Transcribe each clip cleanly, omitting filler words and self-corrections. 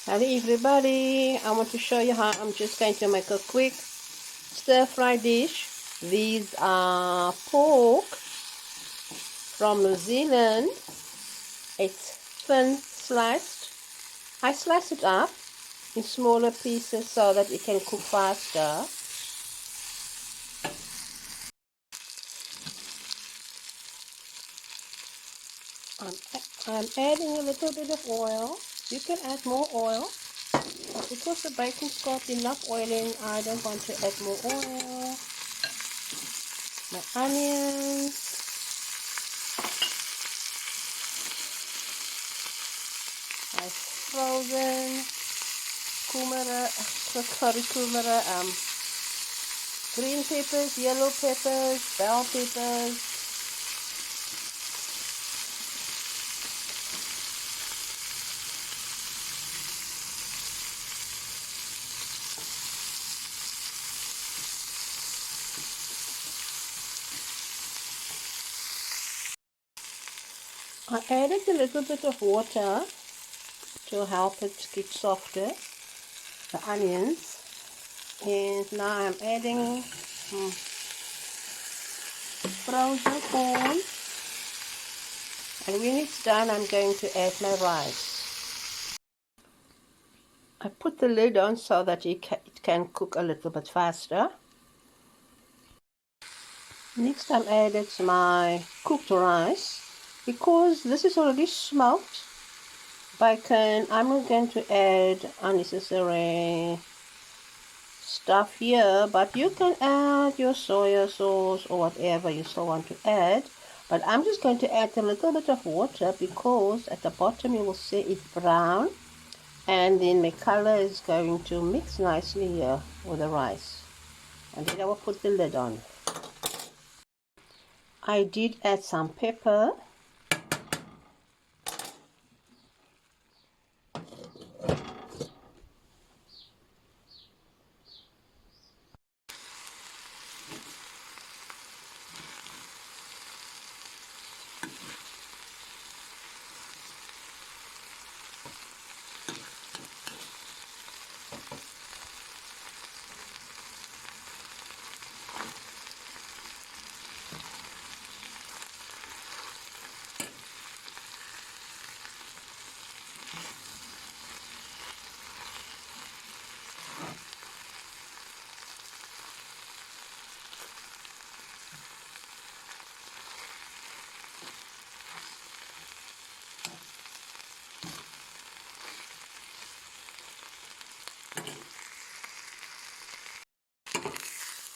Hello everybody, I want to show you how I'm just going to make a quick stir-fry dish. These are pork from New Zealand. It's thin sliced. I slice it up in smaller pieces so that it can cook faster. I'm adding a little bit of oil. You can add more oil. But because the bacon's got enough oil in, I don't want to add more oil. My onions. My frozen green peppers, yellow peppers, bell peppers. I added a little bit of water to help it get softer, the onions, and now I'm adding frozen corn, and when it's done I'm going to add my rice. I put the lid on so that it can cook a little bit faster. Next I'm added my cooked rice. Because this is already smoked bacon, I'm not going to add unnecessary stuff here, but you can add your soy sauce or whatever you still want to add. But I'm just going to add a little bit of water because at the bottom you will see it's brown, and then the color is going to mix nicely here with the rice. And then I will put the lid on. I did add some pepper.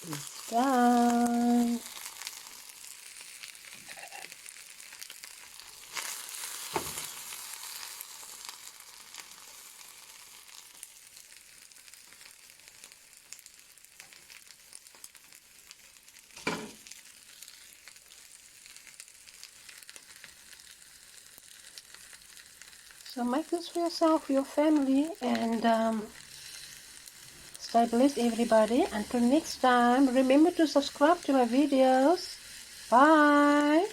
It's done. So make this for yourself, for your family, and stay blessed everybody. Until next time, remember to subscribe to my videos. Bye.